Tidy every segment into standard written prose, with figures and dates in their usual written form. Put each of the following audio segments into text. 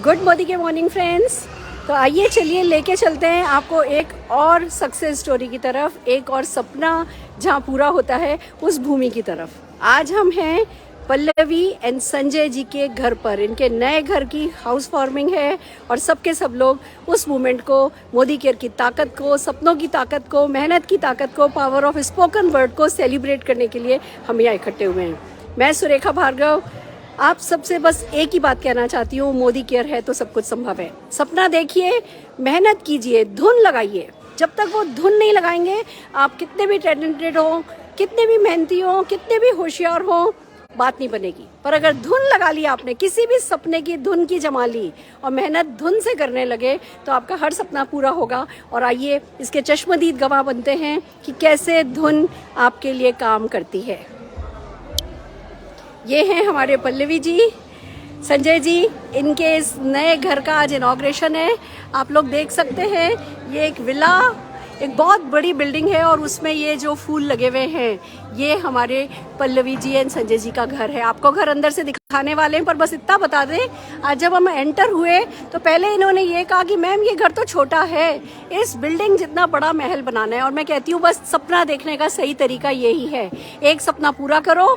Good Modi के morning friends. तो आइए चलिए लेके चलते हैं आपको एक और सक्सेस स्टोरी की तरफ, एक और सपना जहां पूरा होता है उस भूमि की तरफ। आज हम हैं पल्लवी एंड संजय जी के घर पर। इनके नए घर की हाउस वार्मिंग है और सबके सब लोग उस मूवमेंट को, मोदी केयर की ताकत को, सपनों की ताकत को, मेहनत की ताकत को, पावर ऑफ स्पोकन वर्ड को सेलिब्रेट करने के लिए हम यहाँ इकट्ठे हुए हैं। मैं सुरेखा भार्गव आप सबसे बस एक ही बात कहना चाहती हूँ, मोदी केयर है तो सब कुछ संभव है। सपना देखिए, मेहनत कीजिए, धुन लगाइए। जब तक वो धुन नहीं लगाएंगे, आप कितने भी टैलेंटेड हो, कितने भी मेहनती हो, कितने भी होशियार हो, बात नहीं बनेगी। पर अगर धुन लगा ली आपने, किसी भी सपने की धुन की जमा ली और मेहनत धुन से करने लगे, तो आपका हर सपना पूरा होगा। और आइए इसके चश्मदीद गवाह बनते हैं कि कैसे धुन आपके लिए काम करती है। ये हैं हमारे पल्लवी जी, संजय जी। इनके इस नए घर का आज इनॉग्रेशन है। आप लोग देख सकते हैं, ये एक विला, एक बहुत बड़ी बिल्डिंग है और उसमें ये जो फूल लगे हुए हैं, ये हमारे पल्लवी जी एंड संजय जी का घर है। आपको घर अंदर से दिखाने वाले हैं, पर बस इतना बता दें, आज जब हम एंटर हुए तो पहले इन्होंने ये कहा कि मैम ये घर तो छोटा है, इस बिल्डिंग जितना बड़ा महल बनाना है। और मैं कहती हूँ बस सपना देखने का सही तरीका यही है, एक सपना पूरा करो,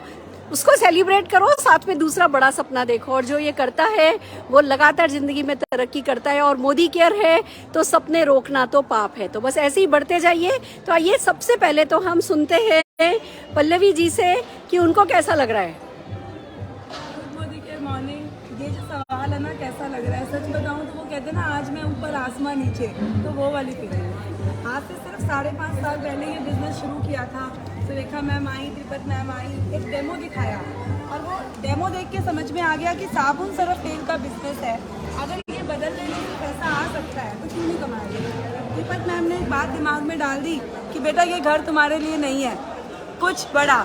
उसको सेलिब्रेट करो, साथ में दूसरा बड़ा सपना देखो। और जो ये करता है वो लगातार जिंदगी में तरक्की करता है। और मोदी केयर है तो सपने रोकना तो पाप है। तो बस ऐसे ही बढ़ते जाइए। तो आइए सबसे पहले तो हम सुनते हैं पल्लवी जी से कि उनको कैसा लग रहा है। मोदी केयर मॉर्निंग, ये जो सवाल है ना, कैसा लग रहा है, सच बताऊं तो वो कहते हैं ना, आज मैं ऊपर आसमान नीचे, तो वो वाली फीलिंग है। आज से सिर्फ 5.5 साल पहले ये बिजनेस शुरू किया था। सुरेखा मैम आई, त्रिपत मैम आई, एक डेमो दिखाया और वो डेमो देख के समझ में आ गया कि साबुन सरफ तेल का बिजनेस है। अगर ये बदलने में पैसा आ सकता है तो क्यों नहीं कमाएंगे। त्रिपत मैम ने एक बात दिमाग में डाल दी कि बेटा ये घर तुम्हारे लिए नहीं है, कुछ बड़ा।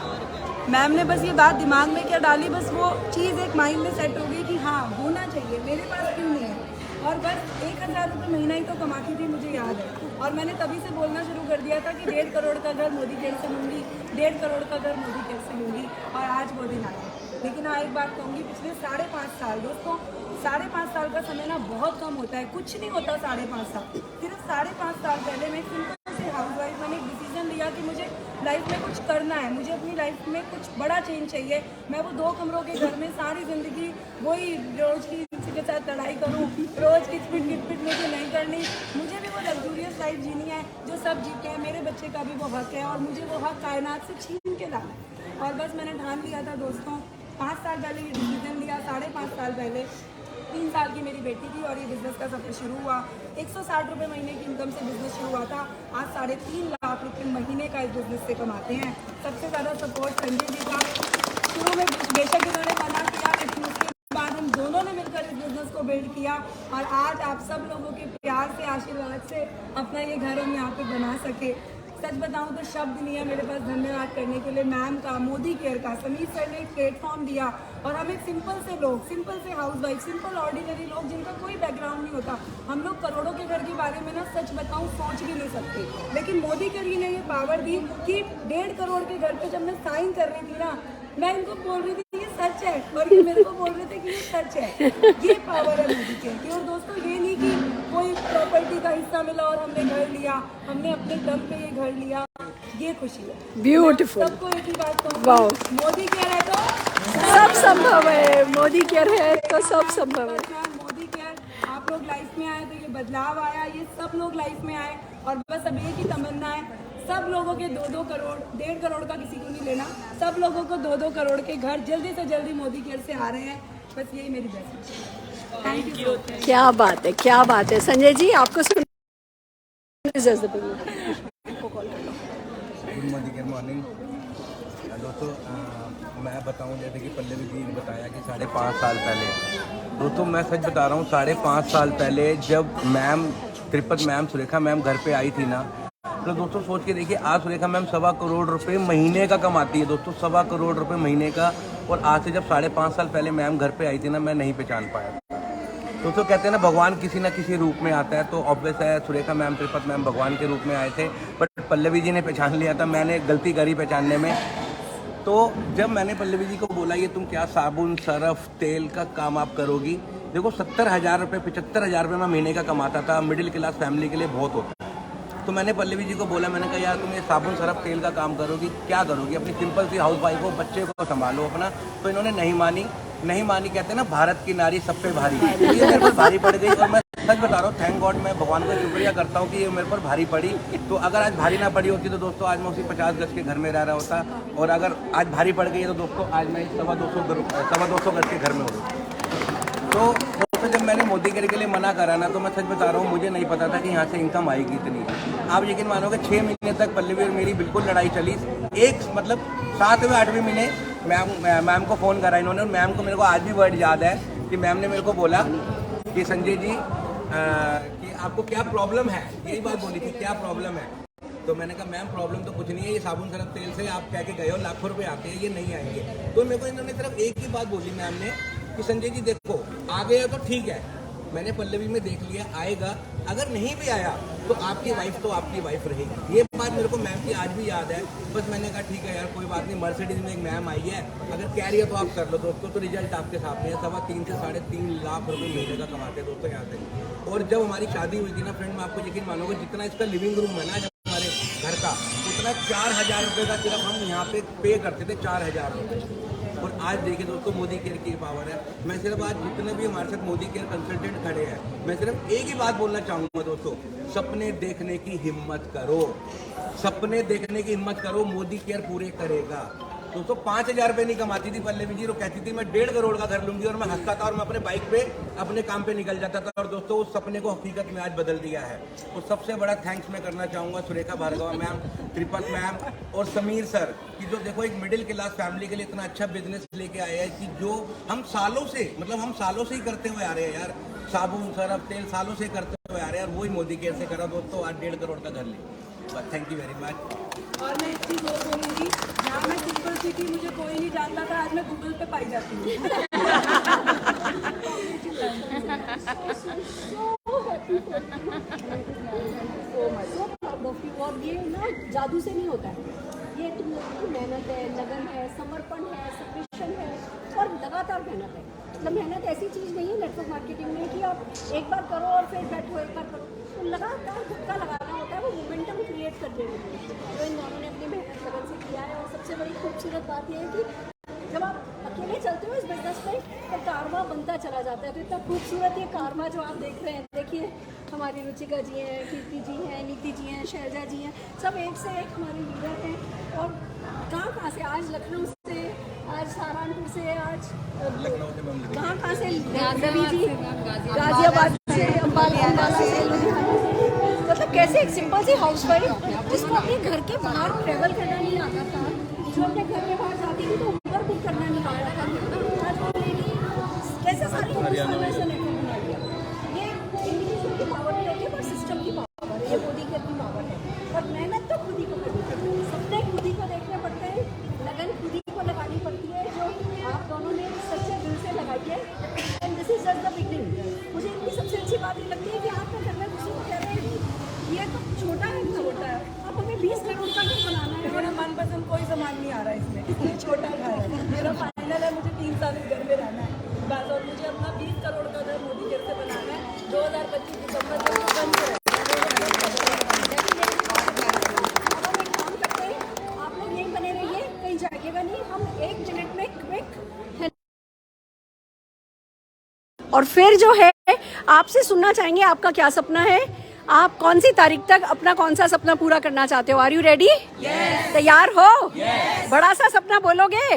मैम ने बस ये बात दिमाग में क्या डाली, बस वो चीज़ एक माइंड में सेट हो गई कि हाँ होना चाहिए, मेरे पास क्यों नहीं है। और बस 1000 रुपये महीना ही तो कमाती थी, मुझे याद है। और मैंने तभी से बोलना शुरू कर दिया था कि 1.5 करोड़ का घर मोदी केयर से लूँगी, 1.5 करोड़ का घर मोदी केयर से लूँगी। और आज वो दिन आया। लेकिन हाँ, एक बात कहूँगी, पिछले 5.5 साल, दोस्तों 5.5 साल का समय ना बहुत कम होता है, कुछ नहीं होता 5.5 साल। सिर्फ 5.5 साल पहले मैं सिंपल से हाउसवाइफ, मैंने एक डिसीजन लिया कि मुझे लाइफ में कुछ करना है, मुझे अपनी लाइफ में कुछ बड़ा चेंज चाहिए। मैं वो 2 कमरों के घर में सारी ज़िंदगी वही रोज़ की किसी के साथ लड़ाई करूँ, रोज़ किचपिट मुझे नहीं करनी। मुझे भी वो लग्जूरियस लाइफ जीनी है जो सब जीते हैं। मेरे बच्चे का भी वो हक है और मुझे वो हक कायनात से छीन के लाना है। और बस मैंने ठान लिया था दोस्तों, 5 साल पहले ये डिसीजन लिया। 5.5 साल पहले 3 साल की मेरी बेटी थी और ये बिज़नेस का सफ़र शुरू हुआ। 160 रुपये महीने की इनकम से बिज़नेस शुरू हुआ था। आज 3.5 लाख रुपये महीने का इस बिज़नेस से कमाते हैं। सबसे ज़्यादा सपोर्ट संजय जी का। शुरू में बेशक इन्होंने मना किया, लेकिन उसके बाद हम दोनों ने मिलकर इस बिज़नेस को बिल्ड किया। और आज आप सब लोगों के प्यार से, आशीर्वाद से अपना ये घर हम यहाँ पे बना सके। सच बताऊं तो शब्द नहीं है मेरे पास धन्यवाद करने के लिए मैम का, मोदी केयर का। समीर सर ने एक प्लेटफॉर्म दिया और हम एक सिंपल से लोग, सिंपल से हाउसवाइफ, सिंपल ऑर्डिनरी लोग जिनका कोई बैकग्राउंड नहीं होता, हम लोग करोड़ों के घर के बारे में ना सच बताऊं सोच भी नहीं सकते। लेकिन मोदी केयर ने ये पावर दी कि 1.5 करोड़ के घर पे जब मैं साइन कर रही थी ना, मैं इनको बोल रही थी ये सच है और ये मेरे को बोल रहे थे कि ये सच है। ये पावर है मोदी केयर की। और दोस्तों ये नहीं कि कोई प्रॉपर्टी का हिस्सा मिला और हमने घर लिया, हमने अपने दम पे ये घर लिया, ये खुशी है। ब्यूटीफुल। सबको एक ही बात कहूँगी, मोदी केयर है तो सब संभव है, मोदी केयर है तो सब संभव है। मोदी केयर, आप लोग लाइफ में आए तो ये बदलाव आया, ये सब लोग लाइफ में आए। और बस अब एक ही तमन्ना है, सब लोगों के 2-2 करोड़, 1.5 करोड़ का किसी को नहीं लेना, सब लोगों को 2-2 करोड़ के घर जल्दी से जल्दी मोदी केयर से आ रहे हैं। बस यही मेरी बेस्ट है। Thank you. क्या बात है, क्या बात है। संजय जी आपको सुन गुड मोदी केयर मॉर्निंग। दोस्तों मैं बताऊं, जैसे कि पल्लवी जी ने बताया कि 5.5 साल पहले, दोस्तों मैं सच बता रहा हूँ, 5.5 साल पहले जब मैम, त्रिपत मैम, सुरेखा मैम घर पे आई थी ना, तो दोस्तों सोच के देखिए, आज सुरेखा मैम 1.25 करोड़ रुपए महीने का कमाती है। दोस्तों 1.25 करोड़ रुपए महीने का। और आज से जब 5.5 साल पहले मैम घर पे आई थी ना, मैं नहीं पहचान पाया। दोस्तों कहते हैं ना, भगवान किसी ना किसी रूप में आता है, तो ऑब्वियस है सुरेखा मैम, त्रिपत मैम भगवान के रूप में आए थे। बट पल्लवी जी ने पहचान लिया था, मैंने गलती करी पहचानने में। तो जब मैंने पल्लवी जी को बोला ये तुम क्या साबुन सरफ तेल का काम आप करोगी, देखो 70,000 रुपये 75,000 रुपये मैं महीने का कमाता था, मिडिल क्लास फैमिली के लिए बहुत होता है। तो मैंने पल्लवी जी को बोला, मैंने कहा यार तुम ये साबुन सरफ तेल का काम करोगी, क्या करोगी, अपनी सिंपल सी हाउस वाइफ हो, बच्चे को संभालो अपना। तो इन्होंने नहीं मानी। कहते हैं ना, भारत की नारी सब पे भारी। तो ये मेरे पर भारी पड़ गई और मैं सच बता रहा हूँ, थैंक गॉड, मैं भगवान का शुक्रिया करता हूँ कि ये मेरे पर भारी पड़ी। तो अगर आज भारी ना पड़ी होती तो दोस्तों आज मैं उसी 50 गज के घर में रह रहा होता, और अगर आज भारी पड़ गई है तो दोस्तों आज मैं 250 गज के घर में हूँ। तो जब मैंने मोदी केयर के लिए मना करा ना, तो मैं सच बता रहा हूँ, मुझे नहीं पता था कि यहाँ से इनकम आएगी इतनी। आप यकीन मानोगे 6 महीने तक पल्लवी और मेरी बिल्कुल लड़ाई चली। एक मतलब 7वें 8वें महीने मैम को फ़ोन करा इन्होंने, और मैम को मेरे को आज भी वर्ड याद है कि मैम ने मेरे को बोला कि संजय जी कि आपको क्या प्रॉब्लम है, यही बात बोली थी, क्या प्रॉब्लम है। तो मैंने कहा मैम प्रॉब्लम तो कुछ नहीं है, ये साबुन सरफ तेल से आप कह के गए हो लाखों रुपए आते हैं, ये नहीं आएंगे। तो मेरे को इन्होंने सिर्फ एक ही बात बोली मैम ने कि संजय जी देखो आ गया तो ठीक है, मैंने पल्लवी में देख लिया आएगा, अगर नहीं भी आया तो आपकी वाइफ तो आपकी वाइफ रहेगी। ये बात मेरे को मैम की आज भी याद है। बस मैंने कहा ठीक है यार कोई बात नहीं, मर्सिडीज में एक मैम आई है, अगर कह रही है तो आप कर लो दोस्तों। तो रिजल्ट आपके सामने है, 3.25 से 3.5 लाख रुपए महीने का कमाते हैं दोस्तों यहाँ से। और जब हमारी शादी हुई थी ना फ्रेंड, मैं आपको यकीन मानोगे, जितना इसका लिविंग रूम है ना हमारे घर का, उतना 4,000 रुपये का सिर्फ हम यहाँ पे पे करते थे, 4,000 रुपये। और आज देखिए दोस्तों मोदी केयर की पावर है। मैं सिर्फ आज जितने भी हमारे साथ मोदी केयर कंसल्टेंट खड़े हैं, मैं सिर्फ एक ही बात बोलना चाहूँगा दोस्तों, सपने देखने की हिम्मत करो, सपने देखने की हिम्मत करो, मोदी केयर पूरे करेगा। दोस्तों 5,000 रुपये नहीं कमाती थी पल्लवी जी, वो कहती थी मैं 1.5 करोड़ का घर लूंगी, और मैं हंसता था और मैं अपने बाइक पे अपने काम पे निकल जाता था। और दोस्तों उस सपने को हकीकत में आज बदल दिया है। और सबसे बड़ा थैंक्स मैं करना चाहूँगा सुरेखा भार्गव मैम, त्रिपत मैम और समीर सर कि जो देखो एक मिडिल क्लास फैमिली के लिए इतना अच्छा बिजनेस लेके आए हैं कि जो हम सालों से ही करते हुए आ रहे हैं यार, साबुन सरफ तेल सालों से करते हुए आ रहे हैं, और वही मोदी केयर से करा दोस्तों, आज 1.5 करोड़ का घर ले। बस थैंक यू वेरी मच। और मैं एक चीज़ और बोलूँगी, जहाँ मैं सिंपल सी थी, मुझे कोई नहीं जानता था, आज मैं गूगल पे पाई जाती हूँ। और ये ना जादू से नहीं होता है, ये तुम लोगों की मेहनत है, लगन है, समर्पण है, सब्मिशन है और लगातार मेहनत है। मतलब मेहनत ऐसी चीज़ नहीं है नेटवर्क मार्केटिंग में कि आप एक बार करो और फिर बैठो, एक बार करो, तो लगातार धक्का लगाना होता है, वो मोमेंटम क्रिएट कर देना है। तो इन दोनों ने अपनी मेहनत लगन से किया है। और सबसे बड़ी खूबसूरत बात यह है कि जब आप अकेले चलते हो इस बिजनेस में तो कारवा बनता चला जाता है। तो इतना खूबसूरत ये कारवा जो आप देख रहे हैं, देखिए हमारी रुचिका जी हैं, कीर्ति जी हैं, नीति जी हैं, शैलजा जी हैं, सब एक से एक हमारे लीडर हैं। और कहाँ से, आज लखनऊ से, आज सहारनपुर से, आज कहाँ से, रवि जी गाजियाबाद से, अम्बाला से, लुधियाना से। मतलब कैसे एक सिंपल सी हाउस वाइफ जिसको अपने घर के बाहर ट्रेवल करना नहीं आता था, जो अपने घर के बाहर जाती थी तो ऊबर बुक करना नहीं आता था, आज वो लेडी कैसे सारी ट्रांसफॉर्मेशन बना लिया। ये इंडिविजुअल की पावर नहीं होती पर सिस्टम की पावर है, ये मोदी केयर की पावर है। और मेहनत तो खुद ही को करनी पड़ती है, सपने खुद ही को देखने पड़ते हैं, लगन खुद ही को लगानी पड़ती है, जो आप दोनों ने सच्चे दिल से लगाई है। And this is just the beginning. मुझे इनकी सबसे अच्छी बात ये लगती है कि आपके घर में किसी को कह रहे हैं ये तो छोटा है, छोटा है, अब हमें 20 करोड़ का घर बनाना है। मेरा मनपसंद कोई सामान नहीं आ रहा है इसमें, इसलिए छोटा घर है मेरा फाइनल है। मुझे 3 साल इस घर में रहना है बस, और मुझे अपना 20 करोड़ का घर मोदी केयर से बनाना है 2025 दिसंबर तक बन के। हम एक काम करते हैं, आप लोग यहीं बने रहिए, कहीं जाइएगा नहीं, हम 1 मिनट में क्विक। और फिर जो है आपसे सुनना चाहेंगे आपका क्या सपना है, आप कौन सी तारीख तक अपना कौन सा सपना पूरा करना चाहते हो। Are you ready? तैयार हो? बड़ा सा सपना बोलोगे?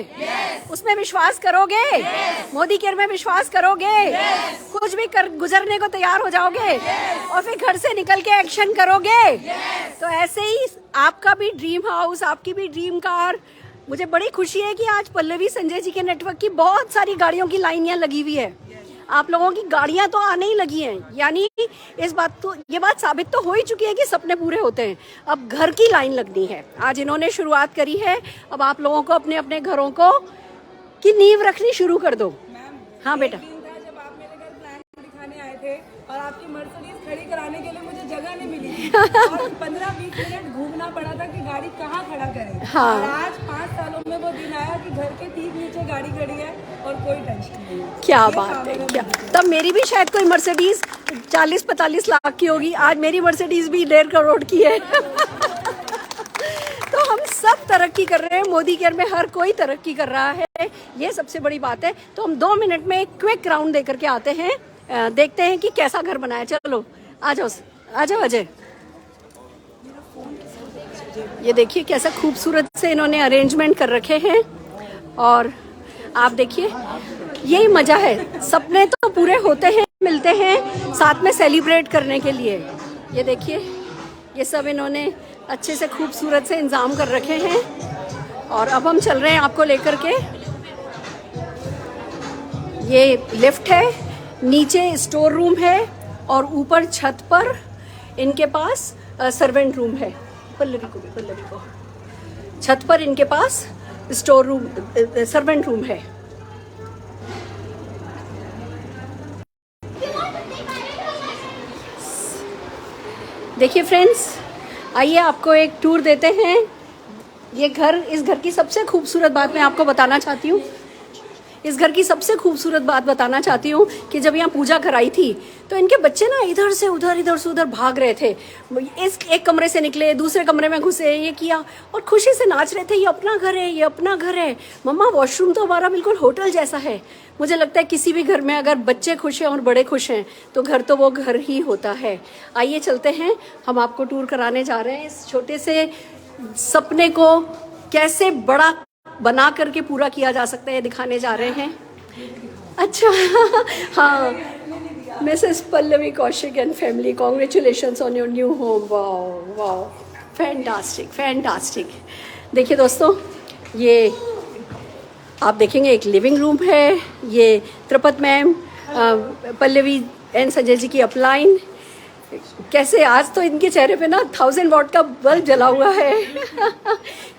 उसमें विश्वास करोगे? मोदी केयर में विश्वास करोगे? कुछ भी कर गुजरने को तैयार हो जाओगे और फिर घर से निकल के एक्शन करोगे। तो ऐसे ही आपका भी ड्रीम हाउस, आपकी भी ड्रीम कार। मुझे बड़ी खुशी है कि आज पल्लवी संजय जी के नेटवर्क की बहुत सारी गाड़ियों की लाइन यहाँ लगी हुई है। आप लोगों की गाड़ियां तो आने ही लगी हैं, यानी ये बात साबित तो हो ही चुकी है कि सपने पूरे होते हैं। अब घर की लाइन लगनी है, आज इन्होंने शुरुआत करी है, अब आप लोगों को अपने अपने घरों को की नींव रखनी शुरू कर दो। हाँ बेटा। जब आप मेरे घर प्लान दिखाने आए थे और आपकी मर्सिडीज खड़ी कराने के लिए मुझे जगह नहीं मिली और 15-20 मिनट घूमना पड़ा था कि गाड़ी कहाँ खड़ा करें। हाँ। और आज 5 सालों में वो दिन आया कि घर के ठीक नीचे गाड़ी खड़ी है और कोई टेंशन नहीं है। क्या ये बात power है, है क्या मुझे। तब मेरी भी शायद कोई मर्सिडीज 40-45 लाख की होगी, आज मेरी मर्सिडीज भी 1.5 करोड़ की है। तो हम सब तरक्की कर रहे हैं, मोदी केयर में हर कोई तरक्की कर रहा है, ये सबसे बड़ी बात है। तो हम 2 मिनट में एक क्विक राउंड दे करके आते हैं, देखते हैं कि कैसा घर बनाया। चलो आ जाओ अजय। ये देखिए कैसा खूबसूरत से इन्होंने अरेंजमेंट कर रखे हैं और आप देखिए यही मजा है। सपने तो पूरे होते हैं, मिलते हैं साथ में सेलिब्रेट करने के लिए। ये देखिए ये सब इन्होंने अच्छे से खूबसूरत से इंतजाम कर रखे हैं और अब हम चल रहे हैं आपको लेकर के। ये लिफ्ट है, नीचे स्टोर रूम है और ऊपर छत पर इनके पास सर्वेंट रूम है। पल्लवी को छत पर इनके पास स्टोर रूम सर्वेंट रूम है। देखिए फ्रेंड्स, आइए आपको एक टूर देते हैं। ये घर, इस घर की सबसे खूबसूरत बात मैं आपको बताना चाहती हूँ। इस घर की सबसे खूबसूरत बात बताना चाहती हूँ कि जब यहाँ पूजा कराई थी तो इनके बच्चे ना इधर से उधर भाग रहे थे। इस एक कमरे से निकले, दूसरे कमरे में घुसे, ये किया और खुशी से नाच रहे थे, ये अपना घर है, ये अपना घर है। मम्मा वॉशरूम तो हमारा बिल्कुल होटल जैसा है। मुझे लगता है किसी भी घर में अगर बच्चे खुश हैं और बड़े खुश हैं तो घर तो वो घर ही होता है। आइए चलते हैं, हम आपको टूर कराने जा रहे हैं। इस छोटे से सपने को कैसे बड़ा बना करके पूरा किया जा सकता है दिखाने जा रहे हैं। अच्छा हाँ, Mrs Pallavi Kaushik and family, congratulations on your new home. Wow wow, fantastic. देखिए दोस्तों, ये आप देखेंगे एक लिविंग रूम है। ये त्रिपत मैम, पल्लवी एंड संजय जी की अपलाइन। कैसे आज तो इनके चेहरे पे ना 1000 वॉट का बल्ब जला हुआ है।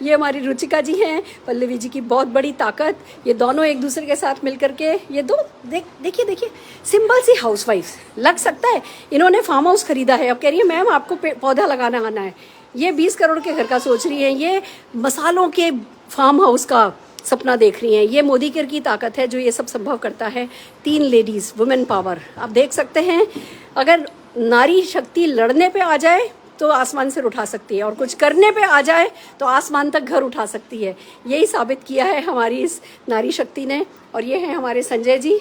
ये हमारी रुचिका जी हैं, पल्लवी जी की बहुत बड़ी ताकत। ये दोनों एक दूसरे के साथ मिलकर के, ये दो देखिए सिंपल सी हाउसवाइफ लग सकता है। इन्होंने फार्म हाउस खरीदा है, अब कह रही है मैम आपको पौधा लगाना आना है। ये 20 करोड़ के घर का सोच रही है, ये मसालों के फार्म हाउस का सपना देख रही हैं। ये मोदी केयर की ताकत है जो ये सब संभव करता है। 3 लेडीज, वुमेन पावर। आप देख सकते हैं, अगर नारी शक्ति लड़ने पे आ जाए तो आसमान से उठा सकती है और कुछ करने पे आ जाए तो आसमान तक घर उठा सकती है। यही साबित किया है हमारी इस नारी शक्ति ने। और ये हैं हमारे संजय जी,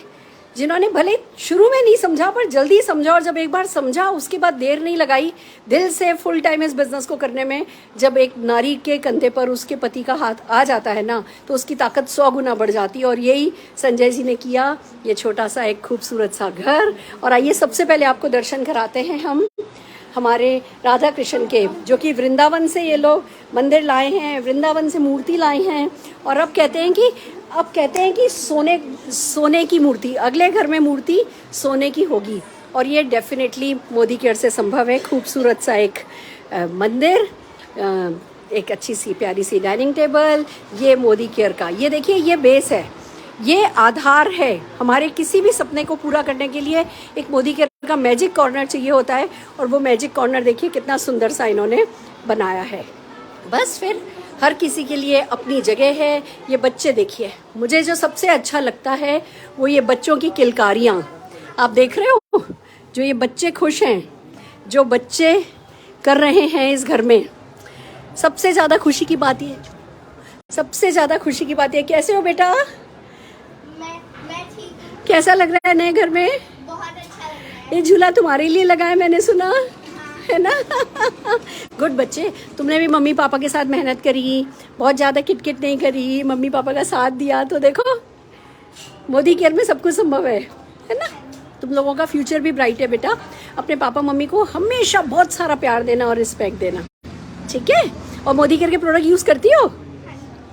जिन्होंने भले शुरू में नहीं समझा पर जल्दी समझा, और जब एक बार समझा उसके बाद देर नहीं लगाई, दिल से फुल टाइम इस बिजनेस को करने में। जब एक नारी के कंधे पर उसके पति का हाथ आ जाता है ना तो उसकी ताकत 100 गुना बढ़ जाती है। और यही संजय जी ने किया, ये छोटा सा एक खूबसूरत सा घर। और आइए सबसे पहले आपको दर्शन कराते हैं हम हमारे राधा कृष्ण के, जो कि वृंदावन से ये लोग मंदिर लाए हैं, वृंदावन से मूर्ति लाए हैं। और अब कहते हैं कि सोने की मूर्ति, अगले घर में मूर्ति सोने की होगी। और ये डेफिनेटली मोदी केयर से संभव है। खूबसूरत सा एक मंदिर, एक अच्छी सी प्यारी सी डाइनिंग टेबल, ये मोदी केयर का, ये देखिए ये बेस है, ये आधार है। हमारे किसी भी सपने को पूरा करने के लिए एक मोदी केयर का मैजिक कॉर्नर चाहिए होता है। और वो मैजिक कॉर्नर देखिए कितना सुंदर सा इन्होंने बनाया है। बस फिर हर किसी के लिए अपनी जगह है। ये बच्चे देखिए, मुझे जो सबसे अच्छा लगता है वो ये बच्चों की किलकारियाँ आप देख रहे हो। जो ये बच्चे खुश हैं, जो बच्चे कर रहे हैं इस घर में, सबसे ज़्यादा खुशी की बात ये, सबसे ज़्यादा खुशी की बात ये। कैसे हो बेटा? मैं ठीक हूँ। कैसा लग रहा है नए घर में? बहुत अच्छा लग रहा है। ये झूला तुम्हारे लिए लगा है मैंने सुना, है ना? गुड बच्चे, तुमने भी मम्मी पापा के साथ मेहनत करी, बहुत ज़्यादा किटकिट नहीं करी, मम्मी पापा का साथ दिया। तो देखो मोदी केयर में सब कुछ संभव है ना? तुम लोगों का फ्यूचर भी ब्राइट है बेटा। अपने पापा मम्मी को हमेशा बहुत सारा प्यार देना और रिस्पेक्ट देना, ठीक है? और मोदी केयर के प्रोडक्ट यूज़ करती हो?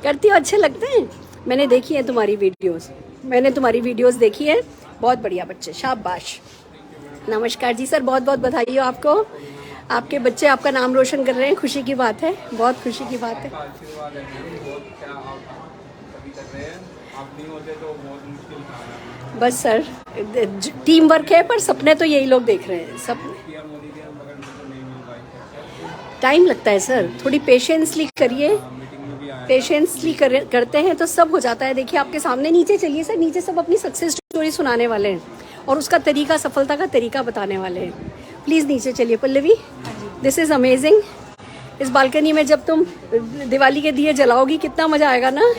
अच्छे लगते हैं? मैंने देखी है तुम्हारी वीडियोस, देखी है। बहुत बढ़िया बच्चे, शाबाश। नमस्कार जी सर, बहुत बहुत बधाई हो आपको। आपके बच्चे आपका नाम रोशन कर रहे हैं, खुशी की बात है, बहुत खुशी की बात है। आशीर्वाद है, बहुत क्या आप अभी कर रहे हैं। आप नहीं होते तो बहुत मुश्किल था। बस सर, टीम वर्क है, पर सपने तो यही लोग देख रहे हैं। सपने टाइम लगता है सर, थोड़ी पेशेंसली करिए। पेशेंसली करते हैं तो सब हो जाता है। देखिए आपके सामने, नीचे चलिए सर, नीचे सब अपनी सक्सेस स्टोरी सुनाने वाले हैं और उसका तरीका, सफलता का तरीका बताने वाले हैं। प्लीज़ नीचे चलिए पल्लवी, दिस इज़ अमेजिंग। इस बालकनी में जब तुम दिवाली के दिए जलाओगी कितना मज़ा आएगा ना,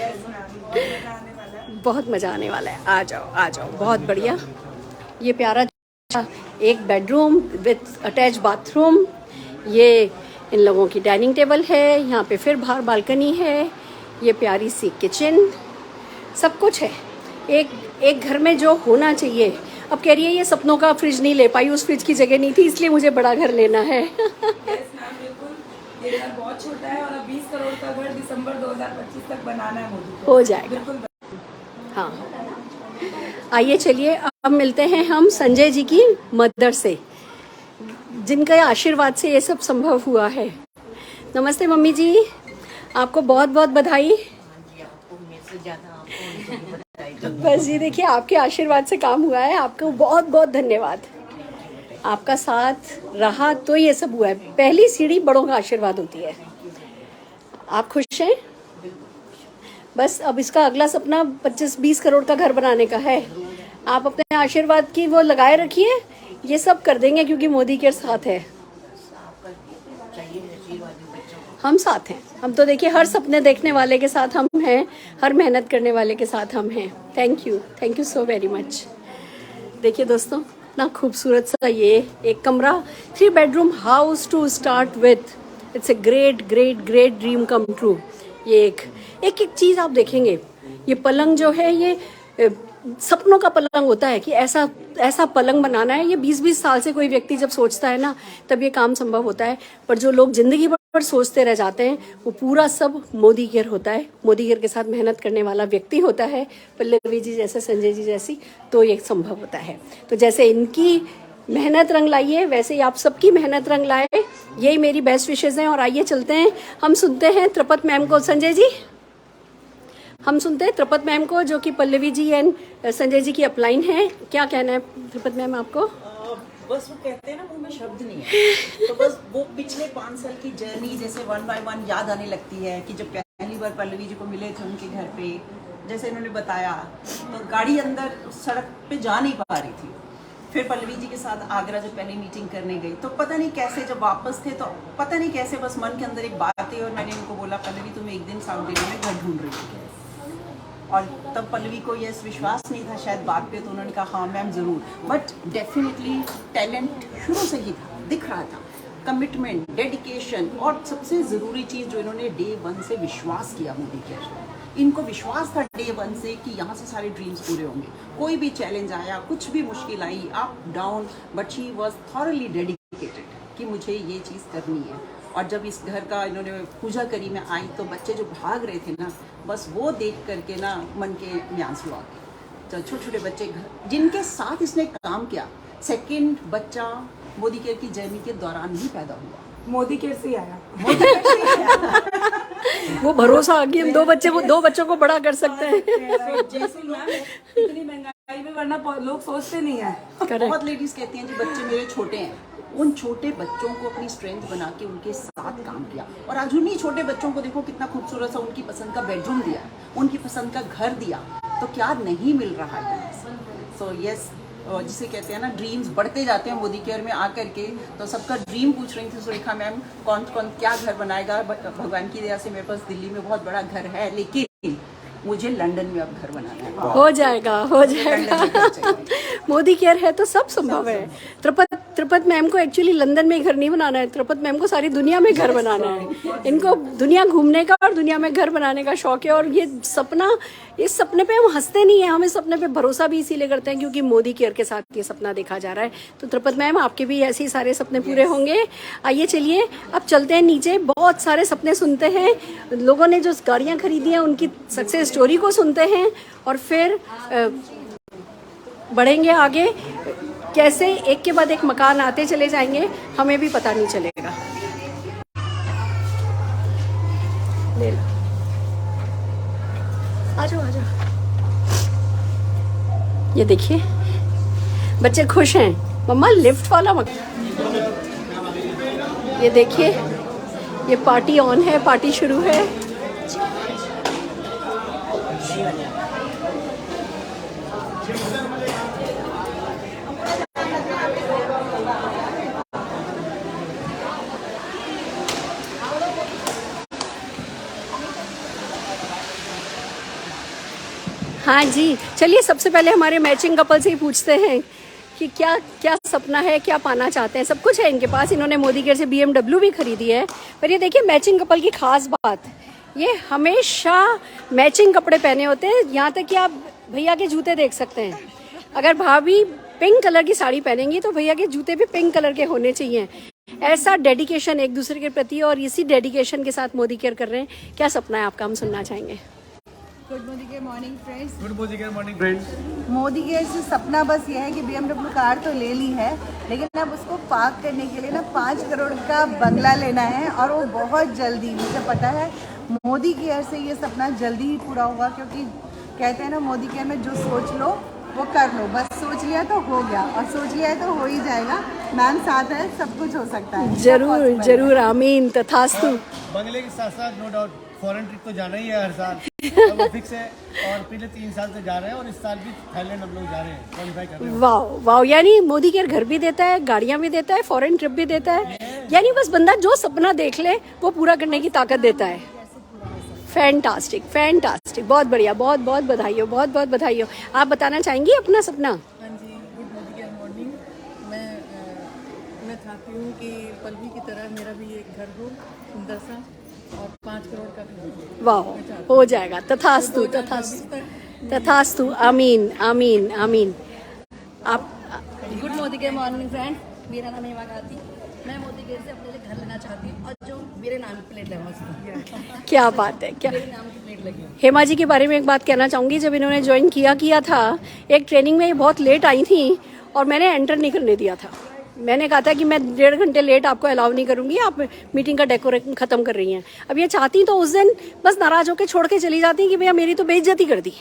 बहुत मज़ा आने वाला है। आ जाओ आ जाओ, बहुत बढ़िया। ये प्यारा एक बेडरूम विथ अटैच बाथरूम, ये इन लोगों की डाइनिंग टेबल है, यहाँ पे फिर बाहर बालकनी है, ये प्यारी सी किचन, सब कुछ है एक घर में जो होना चाहिए। अब कह रही है ये सपनों का फ्रिज नहीं ले पाई, उस फ्रिज की जगह नहीं थी, इसलिए मुझे बड़ा घर लेना है। ये घर बहुत छोटा है और अब 20 करोड़ का घर दिसंबर 2025 तक बनाना है मुझे। हो जाएगा। हाँ, आइए चलिए अब मिलते हैं हम संजय जी की मदर से, जिनके आशीर्वाद से ये सब संभव हुआ है। नमस्ते मम्मी जी, आपको बहुत बहुत बधाई। बस जी देखिए, आपके आशीर्वाद से काम हुआ है, आपको बहुत बहुत धन्यवाद। आपका साथ रहा तो ये सब हुआ है। पहली सीढ़ी बड़ों का आशीर्वाद होती है। आप खुश हैं? बस अब इसका अगला सपना 25-20 करोड़ का घर बनाने का है। आप अपने आशीर्वाद की वो लगाए रखिए, ये सब कर देंगे क्योंकि मोदी के साथ है। हम साथ हैं। हम तो देखिए हर सपने देखने वाले के साथ हम हैं, हर मेहनत करने वाले के साथ हम हैं। Thank you so very much. देखिए दोस्तों, ना खूबसूरत सा ये एक कमरा, 3 bedroom house to start with. It's a great great great dream come true. ये एक चीज़ आप देखेंगे, ये पलंग जो है ये सपनों का पलंग होता है कि ऐसा पलंग बनाना है। ये 20-20 साल से कोई व्यक्ति जब सोचता है ना, तब ये काम संभव होता है। पर जो लोग जिंदगी भर सोचते रह जाते हैं, वो पूरा सब मोदी केयर होता है। मोदी केयर के साथ मेहनत करने वाला व्यक्ति होता है, पल्लवी जी जैसे, संजय जी जैसी, तो ये संभव होता है। तो जैसे इनकी मेहनत रंग लाई है, वैसे ही आप सबकी मेहनत रंग लाए, यही मेरी बेस्ट विशेज हैं। और आइए चलते हैं, हम सुनते हैं त्रिपत मैम को। संजय जी, हम सुनते हैं त्रिपत मैम को, जो कि पल्लवी जी एंड संजय जी की अपलाइन है। क्या कहना है त्रिपत मैम आपको? बस वो कहते हैं ना, मुंह में शब्द नहीं है। तो बस वो पिछले 5 साल की जर्नी जैसे 1 by 1 याद आने लगती है कि जब पहली बार पल्लवी जी को मिले थे उनके घर पे, जैसे इन्होंने बताया, तो गाड़ी अंदर सड़क पे जा नहीं पा रही थी। फिर पल्लवी जी के साथ आगरा जब पहली मीटिंग करने गई, तो पता नहीं कैसे जब वापस थे, तो पता नहीं कैसे बस मन के अंदर एक बात आई और मैंने इनको बोला, पल्लवी तुम एक दिन साउथ दिल्ली में घर ढूंढ रही थी। और तब पल्लवी को ये विश्वास नहीं था शायद बात पे, तो उन्होंने कहा हाँ मैम ज़रूर। बट डेफिनेटली टैलेंट शुरू से ही था, दिख रहा था, कमिटमेंट, डेडिकेशन, और सबसे ज़रूरी चीज़ जो इन्होंने डे 1 से विश्वास किया मोदी के। इनको विश्वास था डे 1 से कि यहाँ से सारे ड्रीम्स पूरे होंगे। कोई भी चैलेंज आया, कुछ भी मुश्किल आई, up down, but she was thoroughly dedicated कि मुझे ये चीज़ करनी है। और जब इस घर का इन्होंने पूजा करी, मैं आई, तो बच्चे जो भाग रहे थे ना, बस वो देख करके ना मन के में आंसू आ गए। तो छोटे छोटे बच्चे जिनके साथ इसने काम किया, सेकंड बच्चा मोदी केयर की जर्नी के दौरान ही पैदा हुआ। मोदी केयर से आया। वो भरोसा आ गया, हम 2 बच्चों को बड़ा कर सकते हैं। जैसे मैम इतनी महंगाई में, वरना लोग सोचते नहीं है। बहुत लेडीज कहती हैं जी बच्चे मेरे छोटे हैं, उन छोटे बच्चों को अपनी स्ट्रेंथ बना के उनके साथ काम किया। और आज उन्हीं छोटे बच्चों को देखो कितना खूबसूरत सा उनकी पसंद का बेडरूम दिया, उनकी पसंद का घर दिया, तो क्या नहीं मिल रहा है। सो यस, जिसे कहते हैं ना ड्रीम्स बढ़ते जाते हैं मोदी केयर में आकर के। तो सबका ड्रीम पूछ रही थी सुरेखा मैम, कौन कौन क्या घर बनाएगा। भगवान की दया से मेरे पास दिल्ली में बहुत बड़ा घर है, लेकिन मुझे लंदन में अब घर बनाना है। हो जाएगा मोदी केयर है तो सब संभव है। त्रिपत मैम को एक्चुअली लंदन में घर नहीं बनाना है, त्रिपत मैम को सारी दुनिया में घर बनाना है। इनको दुनिया घूमने का और दुनिया में घर बनाने का शौक है। और ये सपना, इस सपने पे हम हंसते नहीं है, हम इस सपने पे भरोसा भी इसीलिए करते हैं क्योंकि मोदी केयर के साथ ये सपना देखा जा रहा है। तो त्रिपत मैम, आपके भी ऐसे ही सारे सपने पूरे होंगे। आइए चलिए अब चलते हैं नीचे, बहुत सारे सपने सुनते हैं। लोगों ने जो गाड़ियाँ खरीदी हैं उनकी सक्सेस स्टोरी को सुनते हैं और फिर बढ़ेंगे आगे। कैसे एक के बाद एक मकान आते चले जाएंगे, हमें भी पता नहीं चलेगा। ले लो, आ जाओ आ जाओ। ये देखिए बच्चे खुश हैं, मम्मा लिफ्ट वाला मत। ये देखिए ये पार्टी ऑन है, पार्टी शुरू है। हाँ जी, चलिए सबसे पहले हमारे मैचिंग कपल से ही पूछते हैं कि क्या क्या सपना है, क्या पाना चाहते हैं। सब कुछ है इनके पास, इन्होंने मोदी केयर से BMW भी खरीदी है। पर ये देखिए मैचिंग कपल की खास बात, ये हमेशा मैचिंग कपड़े पहने होते हैं। यहाँ तक कि आप भैया के जूते देख सकते हैं, अगर भाभी पिंक कलर की साड़ी पहनेंगी तो भैया के जूते भी पिंक कलर के होने चाहिए। ऐसा डेडिकेशन एक दूसरे के प्रति, और इसी डेडिकेशन के साथ मोदी केयर कर रहे हैं। क्या सपना है आपका, हम सुनना चाहेंगे। Good Modi care morning friends. Good Modi care morning friends. Modi care से सपना बस ये है कि BMW कार तो ले ली है, लेकिन अब उसको पार्क करने के लिए ना 5 करोड़ का बंगला लेना है, और वो बहुत जल्दी, मुझे पता है मोदी केयर से ये सपना जल्दी ही पूरा होगा। क्योंकि कहते हैं ना मोदी केयर में जो सोच लो वो कर लो, बस सोच लिया तो हो गया, और सोच लिया है तो हो ही जाएगा। मैम साथ है, सब कुछ हो सकता है। जरूर जरूर, आमीन, तथास्तु। बंगले के साथ साथ नो डाउट फॉरेन ट्रिप तो जाना ही है हर साल, वो फिक्स है। और पिछले 3 साल से जा रहे हैं, और इस साल भी थाईलैंड हम लोग जा रहे हैं, क्वालिफाई कर रहे हैं। वाह वाह, यानी मोदी केयर घर भी देता है, गाड़ियाँ भी देता है, फॉरेन ट्रिप भी देता है। यानी बस बंदा जो सपना देख ले वो पूरा करने की ताकत देता है। फैंटास्टिक फैंटास्टिक, बहुत बढ़िया, बहुत बहुत बधाई हो, बहुत बहुत बधाई हो। आप बताना चाहेंगी अपना सपना? हाँ जी, गुड मोदी केयर मॉर्निंग। मैं चाहती हूँ कि पल्लवी की तरह मेरा भी एक घर हो सुंदर सा, और 5 करोड़ का भी हो। वाह, हो जाएगा, तथास्तु तथास्तु तथास्तु, आमीन आमीन आमीन। आप good Modi care morning friend, मेरा नाम हेमा गाती। मैं मोदी केयर से अपने लिए घर लेना चाहती हूँ, और जो मेरे नाम की प्लेट लगा, क्या बात है, क्या मेरे नाम की प्लेट लगी। हेमा जी के बारे में एक बात कहना चाहूँगी। जब इन्होंने ज्वाइन किया था एक ट्रेनिंग में, ये बहुत लेट आई थी और मैंने एंटर नहीं करने दिया था। मैंने कहा था कि मैं 1.5 घंटे लेट आपको अलाउ नहीं करूँगी, आप मीटिंग का डेकोरेशन ख़त्म कर रही हैं। अब ये चाहती तो उस दिन बस नाराज़ होकर छोड़ के चली जाती कि भैया मेरी तो बेइज्जती कर दी।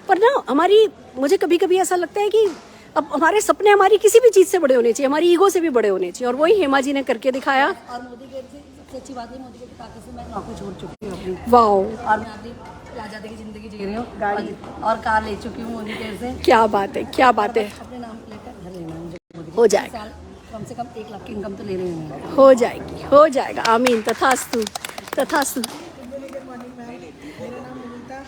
पर ना हमारी, मुझे कभी कभी ऐसा लगता है कि अब हमारे सपने हमारी किसी भी चीज़ से बड़े होने चाहिए, हमारी ईगो से भी बड़े होने चाहिए, और वही हेमा जी ने करके दिखाया। और मोदी केयर से सबसे अच्छी बात है, मोदी केयर की ताकत से मैं नौकरी छोड़ चुकी हूँ अपनी, वाह, और मैं अपनी आज़ादी की ज़िंदगी जी रही हूँ, गाड़ी और कार ले चुकी हूँ मोदी केयर से। क्या बात है, क्या बात है। अपने नाम की लेकर घर लेना है मुझे। हो जाएगा, साल कम से कम 1 लाख की इनकम तो ले रही हूँ। हो जाएगी, हो जाएगा, आमीन, तथास्तु तथास्तु। मेरा नाम विनीता,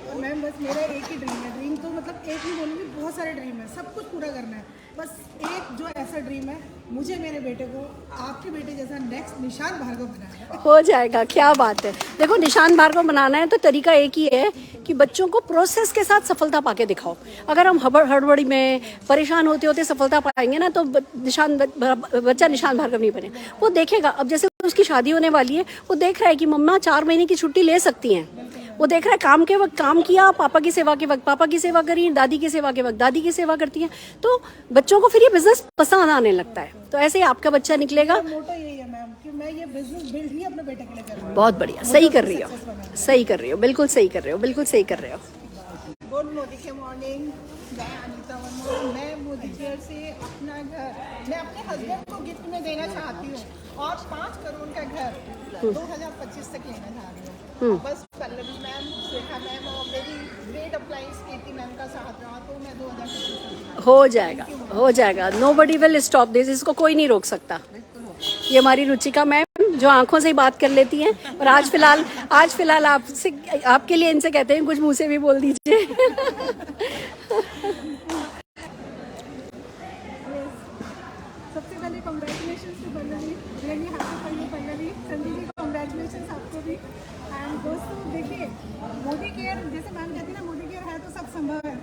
और मैम बस मेरा एक ही ड्रीम है। ड्रीम तो मतलब एक नहीं बोलूँगी, बहुत सारे ड्रीम है, सब कुछ पूरा करना है। बस एक जो ऐसा ड्रीम है, मुझे मेरे बेटे को आपके बेटे जैसा नेक्स्ट निशान भार्गव बनाना है। हो जाएगा, क्या बात है। देखो निशान भार्गव बनाना है तो तरीका एक ही है कि बच्चों को प्रोसेस के साथ सफलता पाके दिखाओ। अगर हम हड़बड़ी में परेशान होते होते सफलता पाएंगे ना, तो बच्चा निशान भार्गव नहीं बने। वो देखेगा, अब जैसे उसकी शादी होने वाली है, वो देख रहा है कि मम्मा 4 महीने की छुट्टी ले सकती हैं। वो देख रहा है काम के वक्त काम किया, पापा की सेवा के वक्त पापा की सेवा करी, दादी की सेवा के वक्त दादी की सेवा करती है। तो बच्चों को फिर ये बिजनेस पसंद आने लगता है। तो ऐसे ही आपका बच्चा निकलेगा। मोटो यही है मैम कि मैं ये बिजनेस बिल्ड ही अपने बेटे के लिए कर रही हूँ। बहुत बढ़िया, सही कर रही हो, सही कर रही हो, बिल्कुल सही कर रहे हो, बिल्कुल सही कर रहे हो। गुड मोदी केयर मॉर्निंग, मैं अनीता वर्मा। मैं मोदी केयर से अपना घर मैं अपने हस्बैंड को गिफ्ट में देना चाहती हूँ, और 5 करोड़ का घर 2025 तक लेना चाह रही हूँ। बस पल्लवी मैम, रेखा मैम और मेरी ग्रेट अप्लायंस कीर्ति मैम का साथ रहा तो मैं 2025 हो जाएगा, हो जाएगा। नोबडी विल स्टॉप दिस, इसको कोई नहीं रोक सकता। ये हमारी रुचिका मैम जो आंखों से ही बात कर लेती हैं, और आज फिलहाल आपसे, आपके लिए इनसे कहते हैं कुछ मुंह से भी बोल दीजिए। सबसे पहले congratulation to Pallavi, really happy for you Pallavi. Sanjay ji congratulation आपको भी। एंड दोस्तों देखिए, मोदी केयर जैसे मैम कहती है ना, मोदी केयर है तो सब संभव है,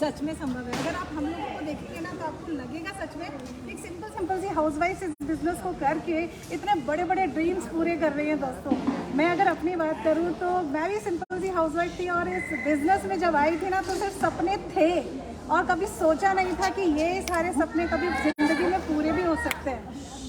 सच में संभव है। अगर आप हम लोगों को देखेंगे ना, तो आपको लगेगा सच में एक सिंपल सी हाउसवाइफ इस बिजनेस को करके इतने बड़े बड़े ड्रीम्स पूरे कर रही हैं। दोस्तों मैं अगर अपनी बात करूँ तो मैं भी सिंपल सी हाउसवाइफ थी, और इस बिजनेस में जब आई थी ना, तो सिर्फ सपने थे, और कभी सोचा नहीं था कि ये सारे सपने कभी ज़िंदगी में पूरे भी हो सकते हैं।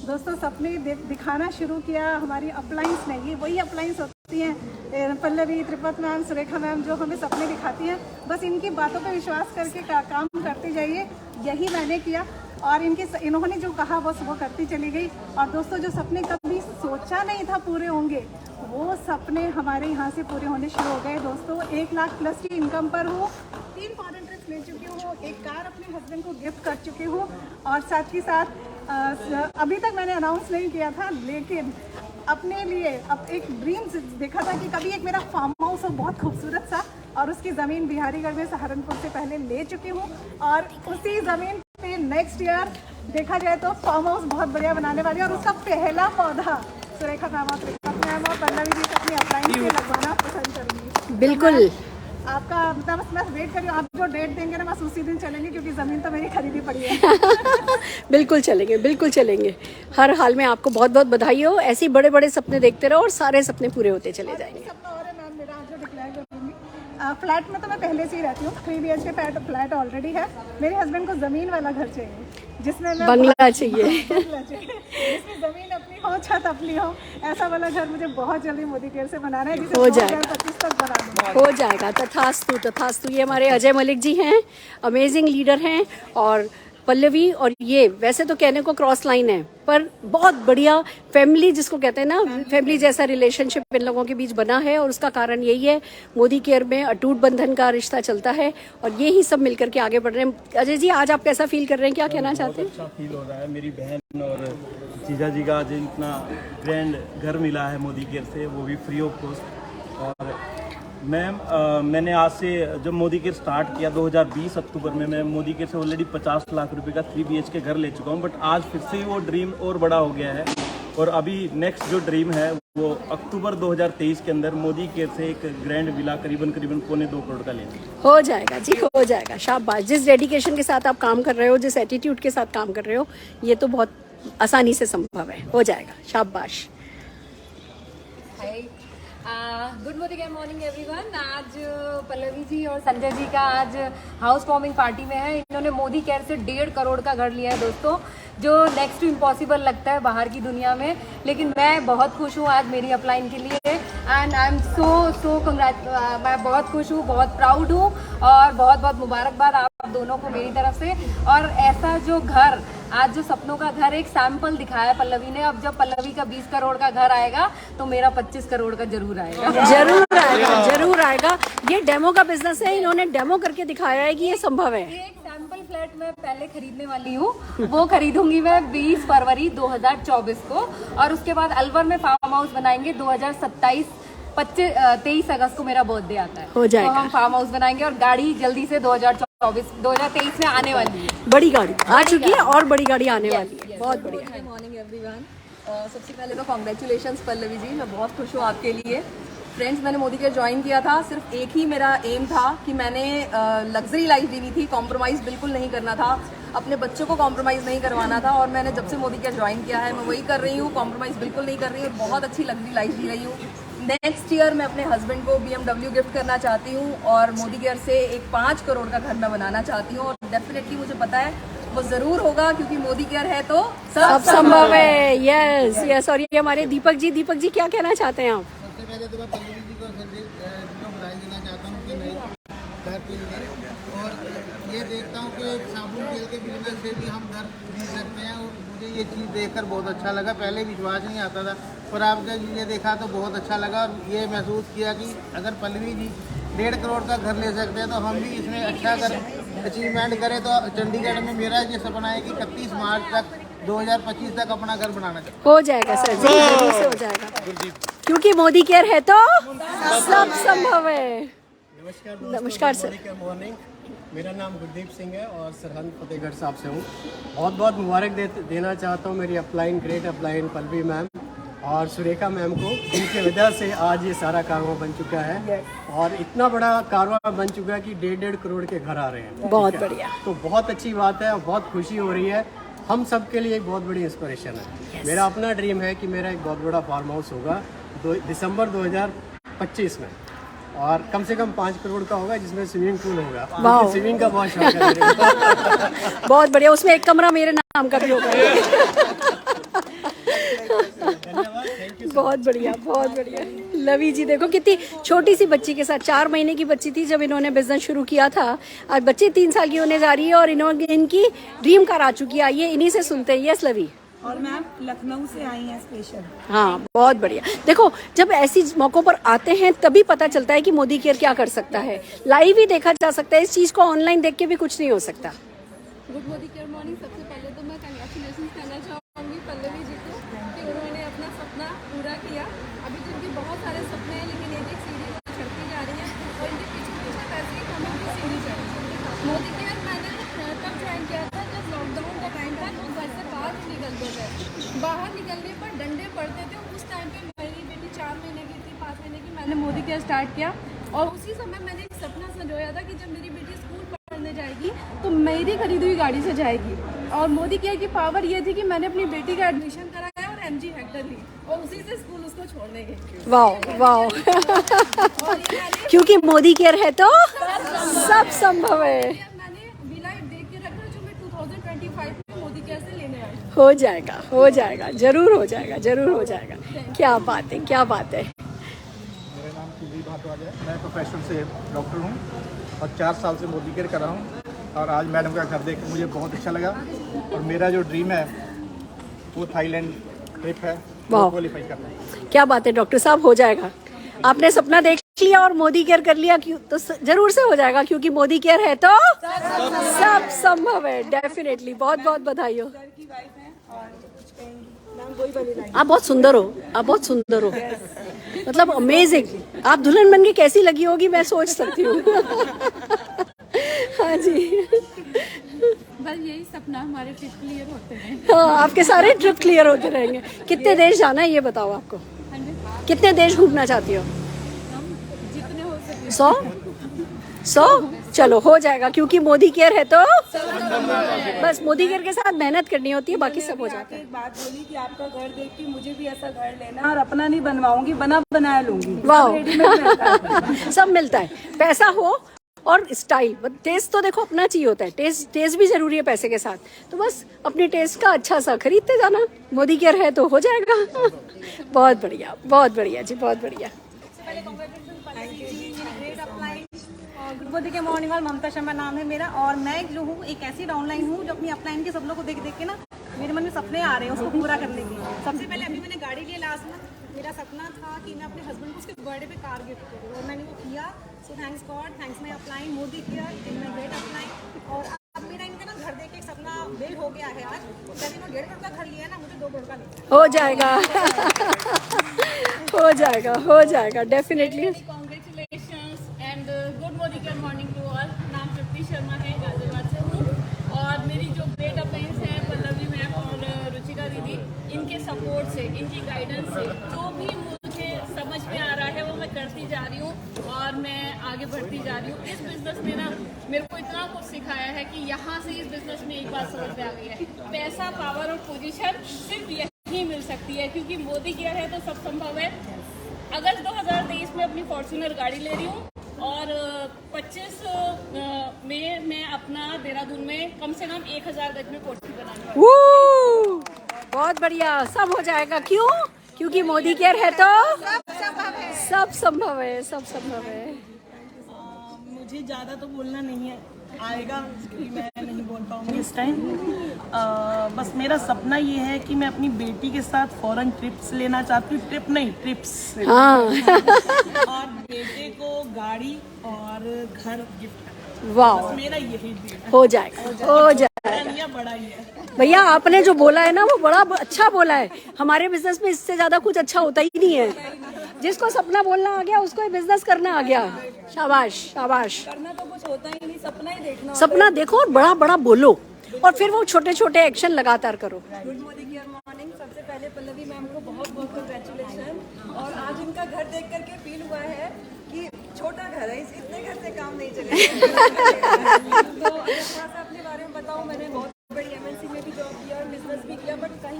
दोस्तों सपने दिखाना शुरू किया हमारी अप्लायंस ने। ये वही अप्लायंस होता हैं पल्लवी, त्रिपत मैम, सुरेखा मैम, जो हमें सपने दिखाती हैं, बस इनकी बातों पे विश्वास करके काम करते जाइए। यही मैंने किया और इन्होंने जो कहा बस वो करती चली गई। और दोस्तों, जो सपने कभी सोचा नहीं था पूरे होंगे, वो सपने हमारे यहाँ से पूरे होने शुरू हो गए। दोस्तों, 1 लाख प्लस की इनकम पर हूँ, 3 फॉरेन ट्रिप्स ले चुकी हूँ, एक कार अपने हस्बैंड को गिफ्ट कर चुकी हूँ और साथ ही साथ अभी तक मैंने अनाउंस नहीं किया था, लेकिन अपने लिए अब एक ड्रीम देखा था कि कभी एक मेरा फार्म हाउस हो बहुत खूबसूरत सा, और उसकी ज़मीन बिहारीगढ़ में सहारनपुर से पहले ले चुकी हूँ। और उसी ज़मीन पे नेक्स्ट ईयर देखा जाए तो फार्म हाउस बहुत बढ़िया बनाने वाली है, और उसका पहला पौधा सुरेखा मैम और त्रिपत मैम और पल्लवी जी अपनी अपलाइन से लगवाना पसंद करूँगी। बिल्कुल। आपका मतलब मैं वेट कर रही हूँ, आप जो डेट देंगे ना बस उसी दिन चलेंगे, क्योंकि ज़मीन तो मेरी खरीदी पड़ी है। बिल्कुल चलेंगे, बिल्कुल चलेंगे। हर हाल में आपको बहुत बहुत बधाई हो। ऐसे ही बड़े बड़े सपने देखते रहो और सारे सपने पूरे होते चले जाएंगे। सपना और है मैम मेरा, आज जो डिक्लेयर करूँगी। फ्लैट में तो मैं पहले से ही रहती हूँ, 3 BHK फ्लैट ऑलरेडी है। मेरे हस्बैंड को ज़मीन वाला घर चाहिए, जिसमें मैं बंगला चाहिए। जिसमें ज़मीन अपनी हो, छत अपनी हो, ऐसा वाला घर मुझे बहुत जल्दी मोदी केयर से बनाना है, जिसे हो जाएगा। 2025 तक बना दूँगा। हो जाएगा। तथास्तु, तथास्तु। ये हमारे अजय मलिक जी हैं, अमेजिंग लीडर हैं। और पल्लवी और ये वैसे तो कहने को क्रॉस लाइन है, पर बहुत बढ़िया फैमिली जिसको कहते हैं ना, फैमिली जैसा रिलेशनशिप इन लोगों के बीच बना है। और उसका कारण यही है, मोदी केयर में अटूट बंधन का रिश्ता चलता है और ये ही सब मिलकर के आगे बढ़ रहे हैं। अजय जी, आज आप कैसा फील कर रहे हैं, क्या कहना चाहते हैं? अच्छा फील हो रहा है। मेरी बहन और जीजा जी का आज इतना ग्रैंड घर मिला है मोदी केयर से, वो भी फ्री ऑफ कॉस्ट। और मैम, मैंने आज से जब मोदी केयर स्टार्ट किया 2020 अक्टूबर में, मैं मोदी केयर से ऑलरेडी 50 लाख रुपए का 3 BHK घर ले चुका हूँ। बट आज फिर से वो ड्रीम और बड़ा हो गया है, और अभी नेक्स्ट जो ड्रीम है वो अक्टूबर 2023 के अंदर मोदी केयर से एक ग्रैंड विला करीबन 2.25 करोड़ का लेना हो जाएगा जी, हो जाएगा। शाबाश। जिस डेडिकेशन के साथ आप काम कर रहे हो, जिस एटीट्यूड के साथ काम कर रहे हो, ये तो बहुत आसानी से संभव है। हो जाएगा। शाबाश। Good morning everyone. आज पल्लवी जी और संजय जी का आज हाउस वार्मिंग पार्टी में है। इन्होंने मोदी केयर से 1.5 करोड़ का घर लिया है दोस्तों, जो नेक्स्ट टू इम्पॉसिबल लगता है बाहर की दुनिया में। लेकिन मैं बहुत खुश हूँ आज मेरी अपलाइन के लिए, एंड आई एम सो कंग्रेट। मैं बहुत खुश हूँ, बहुत प्राउड हूँ, और बहुत बहुत मुबारकबाद आप दोनों को मेरी तरफ से। और ऐसा जो घर, आज जो सपनों का घर एक सैंपल दिखाया पल्लवी ने, अब जब पल्लवी का 20 करोड़ का घर आएगा तो मेरा 25 करोड़ का जरूर आएगा। जरूर आएगा, जरूर आएगा। ये डेमो का बिजनेस है, इन्होंने डेमो करके दिखाया है कि ये संभव है। एक सैंपल फ्लैट मैं पहले खरीदने वाली हूँ, वो खरीदूंगी मैं 20 फरवरी 2024 को, और उसके बाद अलवर में फार्म हाउस बनाएंगे 23 अगस्त को मेरा बर्थडे आता है। हो जाएगा। तो हम फार्म हाउस बनाएंगे, और गाड़ी जल्दी से 2023 में आने वाली है। बड़ी गाड़ी आ चुकी है और बड़ी गाड़ी आने वाली है। बहुत बढ़िया। Good morning everyone. सबसे पहले तो कॉन्ग्रेचुलेशंस पल्लवी जी, मैं बहुत खुश हूँ आपके लिए। फ्रेंड्स, मैंने मोदी केयर ज्वाइन किया था, सिर्फ एक ही मेरा एम था कि मैंने लग्जरी लाइफ जीनी थी, कॉम्प्रोमाइज़ बिल्कुल नहीं करना था, अपने बच्चों को कॉम्प्रोमाइज़ नहीं करवाना था। और मैंने जब से मोदी केयर ज्वाइन किया है मैं वही कर रही हूँ, कॉम्प्रोमाइज़ बिल्कुल नहीं कर रही हूँ, बहुत अच्छी लग्जरी लाइफ जी रही हूँ। नेक्स्ट ईयर मैं अपने हस्बैंड को BMW गिफ्ट करना चाहती हूँ, और मोदी केयर से एक 5 करोड़ का घर मैं बनाना चाहती हूँ। और डेफिनेटली मुझे पता है वो ज़रूर होगा, क्योंकि मोदी केयर है तो सब संभव है। Yes yes. और ये हमारे दीपक जी क्या कहना चाहते हैं आप? सबसे पहले तो मैं पल्लवी जी को संजय जी को बधाई देना चाहता हूँ कि नई घर के लिए, और ये देखता हूँ कि साबुन तेल के बिजनेस से भी हम घर खरीद सकते हैं, और मुझे ये चीज़ देखकर बहुत अच्छा लगा। पहले विश्वास नहीं आता था, पर आप जब ये देखा तो बहुत अच्छा लगा, और ये महसूस किया कि अगर पल्लवी जी 1.5 करोड़ का घर ले सकते हैं तो हम भी इसमें अच्छा कर अचीवमेंट करें। तो चंडीगढ़ में मेरा ये सपना है कि 31 मार्च तक 2025 तक अपना घर बनाना चाहिए। हो जाएगा सर जी, जरूर से हो जाएगा, क्योंकि मोदी केयर है तो सब संभव है। नमस्कार सर। मॉर्निंग, मेरा नाम गुरदीप सिंह है और सरहंद फतेहगढ़ साहब से हूँ। बहुत बहुत मुबारक देना चाहता हूँ मेरी upline, great upline Pallavi ma'am और सुरेखा मैम को, जिनकी वजह से आज ये सारा कारवां बन चुका है, और इतना बड़ा कारवां बन चुका है कि 1.5 करोड़ के घर आ रहे हैं। बहुत बढ़िया। तो बहुत अच्छी बात है और बहुत खुशी हो रही है। हम सब के लिए एक बहुत बड़ी इंस्पिरेशन है। मेरा अपना ड्रीम है कि मेरा एक बहुत बड़ा फार्म हाउस होगा दिसंबर 2025 में, और कम से कम 5 करोड़ का होगा, जिसमें स्विमिंग पूल होगा। मुझे स्विमिंग का बहुत शौक है मेरे को। बहुत बढ़िया। उसमें एक कमरा मेरे नाम का भी होगा। बहुत बढ़िया, बहुत बढ़िया। लवी जी देखो कितनी छोटी सी बच्ची के साथ, 4 महीने की बच्ची थी जब इन्होंने बिजनेस शुरू किया था, आज बच्ची 3 साल की होने जा रही है और इनकी ड्रीम कार आ चुकी है। आइए इन्हीं से सुनते हैं। यस लवी। और मैम लखनऊ से आई हैं स्पेशल। हाँ बहुत बढ़िया। देखो जब ऐसी मौकों पर आते हैं तभी पता चलता है कि मोदी केयर क्या कर सकता है। लाइव ही देखा जा सकता है, इस चीज को ऑनलाइन देख के भी कुछ नहीं हो सकता। Good Modi care morning. सबसे पहले तो मैं कंग्रेचुलेशन करना चाहूँगी पल्लवी जी को कि उन्होंने अपना सपना पूरा किया। अभी तो उनके बहुत सारे सपने हैं लेकिन एक सीढ़ी चढ़ती जा रही है और इनके पीछे पीछे पैसे की हमें भी सीढ़ी चढ़ी। मोदी केयर मैंने तब ज्वाइन किया था जब लॉकडाउन का टाइम था, तो घर से बाहर नहीं निकलते थे, बाहर निकलने पर डंडे पड़ते थे। उस टाइम पे मेरी बेटी 4 महीने की थी, 5 महीने की, मैंने मोदी केयर स्टार्ट किया और उसी समय मैंने एक सपना संजोया था कि जब मेरी बेटी स्कूल पढ़ने जाएगी तो मेरी खरीदी हुई गाड़ी से जाएगी। और मोदी केयर की पावर ये थी कि मैंने अपनी बेटी का एडमिशन कराया और MG हेक्टर ली और उसी से स्कूल उसको छोड़ने गई। वाह वाह क्योंकि मोदी केयर है तो सब संभव है। मैंने बिलाइट देख के रखा जो मैं 2025 में मोदी केयर से लेने आई। हो जाएगा, जरूर हो जाएगा, जरूर हो जाएगा। क्या बात है, क्या बात है। मेरा नाम कुलदीप भारद्वाज है। मैं प्रोफेशन से डॉक्टर हूँ और 4 साल से मोदी केयर कर रहा हूँ और आज मैडम का घर देख के मुझे बहुत अच्छा लगा और मेरा जो ड्रीम है वो थाईलैंड ट्रिप है, वो क्वालिफाई करना है। क्या बात है डॉक्टर साहब, हो जाएगा। आपने सपना देख लिया और मोदी केयर कर लिया क्यों, तो जरूर से हो जाएगा क्योंकि मोदी केयर है तो सब संभव है। डेफिनेटली बहुत बहुत बधाई हो। आप बहुत सुंदर हो, आप बहुत सुंदर हो, मतलब अमेजिंग। आप दुल्हन बन के कैसी लगी होगी मैं सोच सकती हूँ। हाँ जी, बस यही सपना, हमारे ट्रिप क्लियर होते हैं। हाँ आपके सारे ट्रिप क्लियर होते रहेंगे। कितने देश जाना है ये बताओ आपको? कितने देश घूमना चाहती हो? जितने हो सके 100 चलो हो जाएगा क्योंकि मोदी केयर है तो बस मोदी केयर के साथ मेहनत करनी होती है, बाकी सब हो जाता है। एक बात बोली कि आपका घर देख के मुझे भी ऐसा घर लेना और अपना नहीं बनवाऊंगी, बना बनाया लूंगी। वाह सब मिलता है, पैसा हो और स्टाइल, टेस्ट तो देखो अपना चाहिए होता है, टेस्ट भी जरूरी है पैसे के साथ, तो बस अपने टेस्ट का अच्छा सा खरीदते जाना। मोदी केयर है तो हो जाएगा। बहुत बढ़िया, बहुत बढ़िया जी, बहुत बढ़िया। गुड मोदी के मॉर्निंग वाल, ममता शर्मा नाम है मेरा और मैं जो हूँ एक ऐसी डाउनलाइन हूँ जो अपनी अपलाइन के सब लोग को देख देख के ना मेरे मन में सपने आ रहे हैं उसको पूरा करने के लिए। सबसे पहले अभी मैंने गाड़ी लिया लास्ट में, मेरा सपना था कि मैं अपने हस्बैंड को उसके बर्थडे पे कार गिफ्ट करूँ और मैंने वो किया। So thanks God, thanks my upline Modi care in my great upline. और अब मेरा इनका ना घर देख के एक सपना बिल्ड हो गया है। आज मैंने वो 1.5 करोड़ का घर लिया है ना, मुझे 2 करोड़ का लेना हो जाएगा। हो जाएगा, हो जाएगा definitely. And good Modi care morning to all. नाम तृप्ति शर्मा है, गाजियाबाद से हूँ और मेरी जो ग्रेट अपलाइंस है पल्लवी मैम और रुचिका दीदी, इनके सपोर्ट से, इनकी गाइडेंस से जो भी मुझे समझ में आ रहा है वो मैं करती जा रही हूँ और मैं आगे बढ़ती जा रही हूँ। इस बिजनेस में ना मेरे को इतना कुछ सिखाया है कि यहाँ से इस बिजनेस में एक बात समझ में आ गई है, पैसा, पावर और पोजीशन सिर्फ यही मिल सकती है क्योंकि मोदी केयर है तो सब संभव है। अगस्त 2023 में अपनी फॉर्च्यूनर गाड़ी ले रही हूँ और 25 में मैं अपना देहरादून में कम से कम 1000 गज में कोठी बनाऊंगी। बहुत बढ़िया, सब हो जाएगा। क्यों? क्योंकि मोदी केयर है तो सब संभव है, सब संभव है। मुझे ज़्यादा तो बोलना नहीं है, आएगा मैं नहीं बोल पाऊंगी इस टाइम। बस मेरा सपना ये है कि मैं अपनी बेटी के साथ फॉरेन ट्रिप्स लेना चाहती हूँ, ट्रिप नहीं ट्रिप्स, हाँ। और बेटे को गाड़ी और घर गिफ्ट करना। वाह, बस मेरा यही ड्रीम है। हो जाएगा, हो जाएगा। बड़ा ही है भैया, आपने जो बोला है ना वो बड़ा अच्छा बोला है। हमारे बिजनेस में इससे ज्यादा कुछ अच्छा होता ही नहीं है। जिसको सपना बोलना आ गया उसको बिजनेस करना आ गया। शाबाश, शाबाश। करना तो कुछ होता ही नहीं, सपना ही देखना। सपना देखो और बड़ा बड़ा बोलो और फिर वो छोटे छोटे एक्शन लगातार करो। Good Modi care morning. सबसे पहले पल्लवी मैम को बहुत बहुत कंग्रेचुलेशन। और आज इनका घर देख करके फील हुआ है कि छोटा घर है, इतने घर से काम नहीं चलेगा। तो थोड़ा सा अपने बारे में बताऊं। मैंने बहुत बड़ी MNC में भी जॉब किया और बिजनेस भी किया, बट कहीं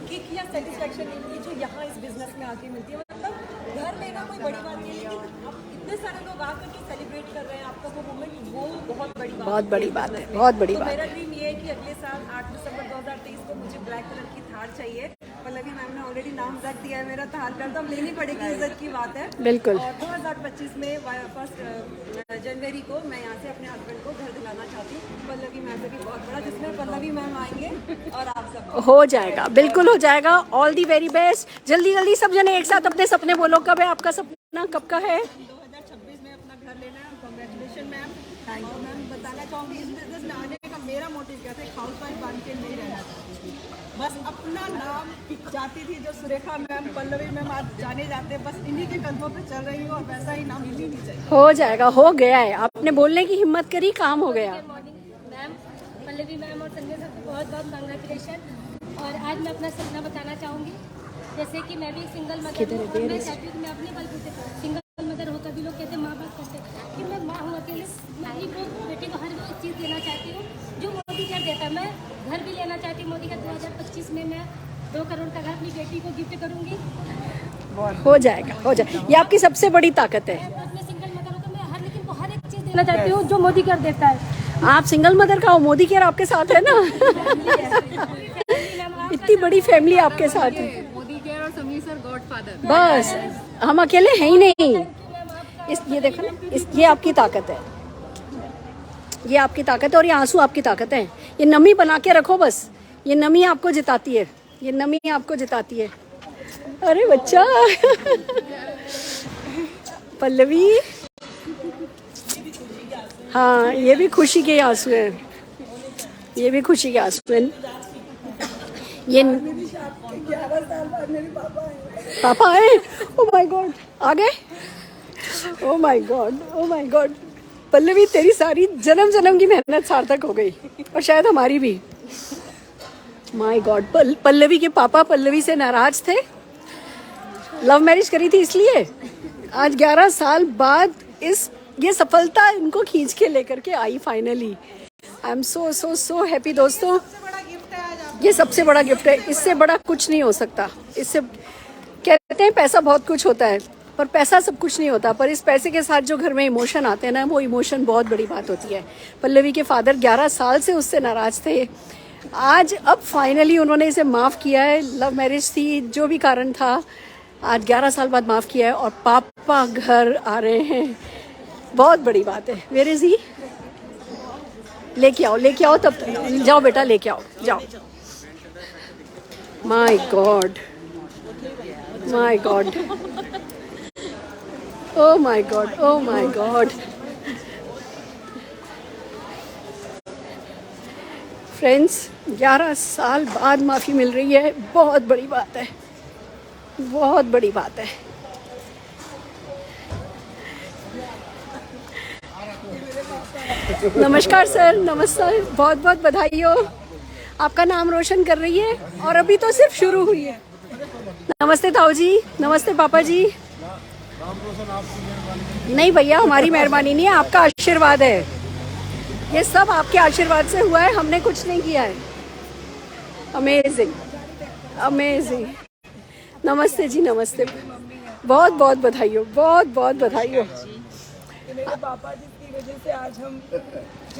किक या सेटिस्फेक्शन नहीं मिली जो यहाँ इस बिजनेस में आके मिलती है। मतलब घर लेना कोई बड़ी बात नहीं है, लेकिन अब इतने सारे लोग आकर के सेलिब्रेट कर रहे हैं आपका वो मोमेंट, वो बहुत बड़ी बात, बहुत बड़ी बात है, बहुत बड़ी तो बात। मेरा ड्रीम ये है कि अगले साल 8 दिसंबर 2023 को मुझे ब्लैक कलर की थार चाहिए पल्लवी मैम ने ऑलरेडी नाम रख दिया है मेरा, तो हाल कर तो लेनी पड़ेगी, इज्जत की बात है। बिल्कुल। और 2025 में 1 जनवरी को मैं यहाँ से अपने हस्बैंड को घर दिलाना चाहती हूँ, पल्लवी मैम से भी बहुत बड़ा, जिसमें पल्लवी मैम आएंगे और आप सब। हो जाएगा, बिल्कुल हो जाएगा। All the very best. जल्दी जल्दी सब जने एक साथ अपने सपने बोलो। कब है आपका सपना, कब का है? 2026 में अपना घर लेना है। Congratulation ma'am. Thank you ma'am. बताना चाहूँगी इस बिजनेस में आने का मेरा मोटिव क्या था, हाउस वाइफ बन के नहीं रहना चाहती, बस अपना नाम चाहती थी। जो सुरेखा मैम, पल्लवी मैम आज जाने जाते, बस इन्हीं के कदमों पे चल रही हूँ और वैसा ही नाम मिलनी भी चाहिए। हो जाएगा, हो गया है। आपने बोलने की हिम्मत करी, काम हो गया। मैम, पल्लवी मैम और संजय सर को बहुत बहुत कांग्रेचुलेशन। और आज मैं अपना सपना बताना चाहूँगी। जैसे कि मैं भी सिंगल मदर हूँ और मैं चाहती हूँ कि मैं अपने बलबूते सिंगल मदर होकर भी लोग कहते हैं माँ बाप करते हैं, कि मैं माँ हूँ अकेले, मैं अपनी बेटी को हर वो चीज़ देना चाहती हूँ जो मोदी कर देता है। मैं घर भी लेना चाहती हूँ मोदी का। 2025 में मैं 2 करोड़ का घर अपनी बेटी को गिफ्ट करूँगी। हो जाएगा, हो जाएगा। ये आपकी सबसे बड़ी ताकत है। मैं सिंगल मदर होकर मैं लेकिन हर एक चीज़ देना चाहती हूँ जो मोदी कर देता है। आप सिंगल मदर का हो, मोदी केयर आपके साथ है ना। इतनी बड़ी फैमिली आपके साथ है। मोदी केयर और समीर सर गॉडफादर। बस हम अकेले हैं ही नहीं। ये देखो ना, ये आपकी ताकत है, ये आपकी ताकत है। और ये आंसू आपकी ताकत है। ये नमी बना के रखो बस। ये नमी आपको जिताती है, ये नमी आपको जिताती है। अरे बच्चा पल्लवी, हाँ ये भी खुशी के आंसू हैं, ये भी खुशी के आंसू हैं। ये 11 साल बाद मेरे पापा आए। ओ माय गॉड, आ गए। Oh my God, oh my God. Pallavi, तेरी सारी जन्म जन्म की मेहनत सार्थक हो गई, और शायद हमारी भी। माय गॉड, पल्लवी के पापा पल्लवी से नाराज थे, लव मैरिज करी थी इसलिए। आज 11 साल बाद ये सफलता इनको खींच के लेकर के I finally. I am so so so happy दोस्तों। ये सबसे बड़ा गिफ्ट है, इससे बड़ा कुछ नहीं हो सकता। इससे कहते हैं पैसा बहुत कुछ होता है, पर पैसा सब कुछ नहीं होता। पर इस पैसे के साथ जो घर में इमोशन आते हैं ना, वो इमोशन बहुत बड़ी बात होती है। पल्लवी के फादर 11 साल से उससे नाराज थे, आज अब फाइनली उन्होंने इसे माफ़ किया है। लव मैरिज थी, जो भी कारण था, आज 11 साल बाद माफ़ किया है और पापा घर आ रहे हैं। बहुत बड़ी बात है। Where is he? लेके आओ, लेके आओ, तब जाओ बेटा, लेके आओ, जाओ। My God, my God, oh my God, oh my God. Friends, 11 साल बाद माफ़ी मिल रही है, बहुत बड़ी बात है, बहुत बड़ी बात है। नमस्कार सर, नमस्कार, बहुत बहुत बधाई हो। आपका नाम रोशन कर रही है और अभी तो सिर्फ शुरू हुई है। नमस्ते ताऊ जी, नमस्ते पापा जी। नहीं भैया, हमारी मेहरबानी नहीं है, आपका आशीर्वाद है। ये सब आपके आशीर्वाद से हुआ है, हमने कुछ नहीं किया है। Amazing, amazing. नमस्ते जी, नमस्ते। बहुत बहुत बधाई हो, बहुत बहुत बधाई हो। मेरे पापा जी की वजह से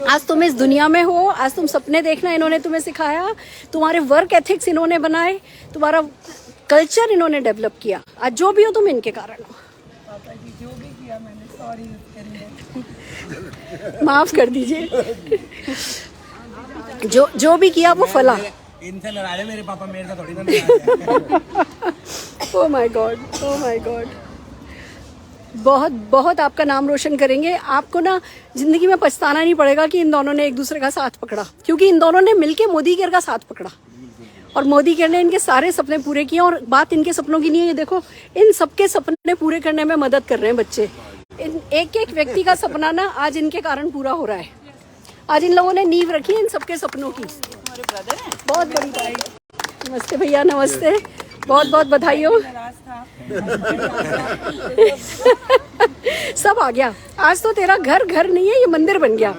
आज तुम इस दुनिया में हो, आज तुम सपने देखना इन्होंने तुम्हें सिखाया, तुम्हारे वर्क एथिक्स इन्होंने बनाए, तुम्हारा कल्चर इन्होंने डेवलप किया। आज जो भी हो तुम इनके कारण हो। पापा जी जो भी किया मैंने, सॉरी माफ कर दीजिए। जो भी किया वो फला। इनसे नाराज है मेरे पापा, मेरे से थोड़ी ना नाराज है। Oh my God, oh my God. बहुत बहुत आपका नाम रोशन करेंगे। आपको ना जिंदगी में पछताना नहीं पड़ेगा कि इन दोनों ने एक दूसरे का साथ पकड़ा, क्योंकि इन दोनों ने मिलके मोदी केयर का साथ पकड़ा और मोदी केयर ने इनके सारे सपने पूरे किए। और बात इनके सपनों की नहीं है, ये देखो इन सबके सपने पूरे करने में मदद कर रहे हैं बच्चे। एक एक व्यक्ति का सपना ना आज इनके कारण पूरा हो रहा है। आज इन लोगों ने नींव रखी है इन सबके सपनों की। बहुत बड़ी बात। नमस्ते भैया, नमस्ते, बहुत बहुत बधाई हो। सब आ गया। आज तो तेरा घर घर नहीं है, ये मंदिर बन गया।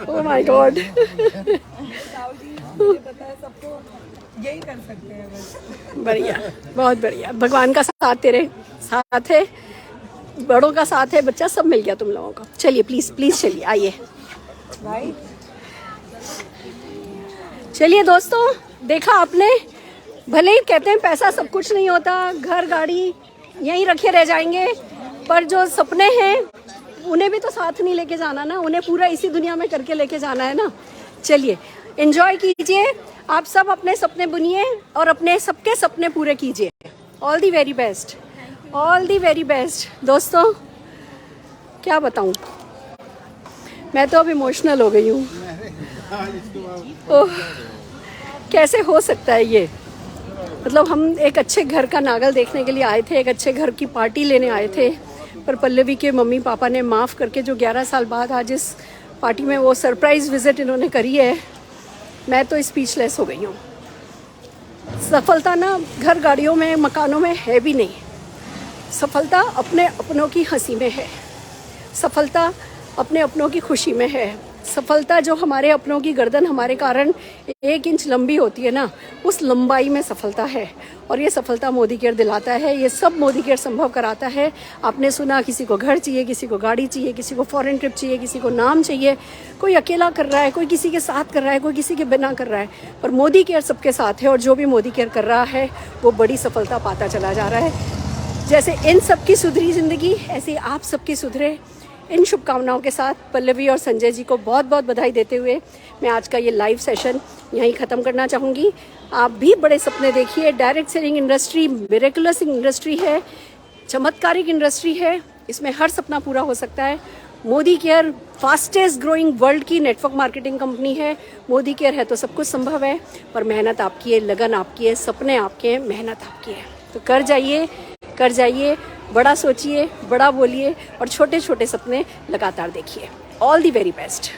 Oh my God. सबको यही कर सकते हैं बस। बढ़िया, बहुत बढ़िया। भगवान का साथ तेरे साथ है, बड़ों का साथ है, बच्चा सब मिल गया तुम लोगों को। चलिए प्लीज प्लीज चलिए, आइए। चलिए दोस्तों, देखा आपने भले ही कहते हैं पैसा सब कुछ नहीं होता, घर गाड़ी यहीं रखे रह जाएंगे, पर जो सपने हैं उन्हें भी तो साथ नहीं लेके जाना ना, उन्हें पूरा इसी दुनिया में करके लेके जाना है ना। चलिए एंजॉय कीजिए, आप सब अपने सपने बुनिए और अपने सबके सपने पूरे कीजिए। All the very best, all the very best. दोस्तों क्या बताऊं, मैं तो अब इमोशनल हो गई हूँ। ओह, कैसे हो सकता है ये, मतलब हम एक अच्छे घर का नागल देखने के लिए आए थे, एक अच्छे घर की पार्टी लेने आए थे, पर पल्लवी के मम्मी पापा ने माफ़ करके जो 11 साल बाद आज इस पार्टी में वो सरप्राइज़ विज़िट इन्होंने करी है, मैं तो स्पीचलेस हो गई हूँ। सफलता ना घर गाड़ियों में मकानों में है भी नहीं, सफलता अपने अपनों की हंसी में है, सफलता अपने अपनों की खुशी में है, सफलता जो हमारे अपनों की गर्दन हमारे कारण 1 इंच लंबी होती है ना, उस लंबाई में सफलता है। और ये सफलता मोदी केयर दिलाता है, ये सब मोदी केयर संभव कराता है। आपने सुना किसी को घर चाहिए, किसी को गाड़ी चाहिए, किसी को फॉरेन ट्रिप चाहिए, किसी को नाम चाहिए, कोई अकेला कर रहा है, कोई किसी के साथ कर रहा है, कोई किसी के बिना कर रहा है, पर मोदी केयर सबके साथ है। और जो भी मोदी केयर कर रहा है वो बड़ी सफलता पाता चला जा रहा है। जैसे इन सबकी सुधरी ज़िंदगी, ऐसे आप सबकी सुधरे। इन शुभकामनाओं के साथ पल्लवी और संजय जी को बहुत बहुत बधाई देते हुए मैं आज का ये लाइव सेशन यहीं ख़त्म करना चाहूँगी। आप भी बड़े सपने देखिए। Direct selling industry miraculous industry है, चमत्कारिक इंडस्ट्री है, इसमें हर सपना पूरा हो सकता है। Modi care fastest growing world की नेटवर्क मार्केटिंग कंपनी है। मोदी केयर है तो सब कुछ संभव है, पर मेहनत आपकी है, लगन आपकी है, सपने आपके हैं, मेहनत आपकी है। तो कर जाइए, बड़ा सोचिए, बड़ा बोलिए और छोटे छोटे सपने लगातार देखिए। All the very best.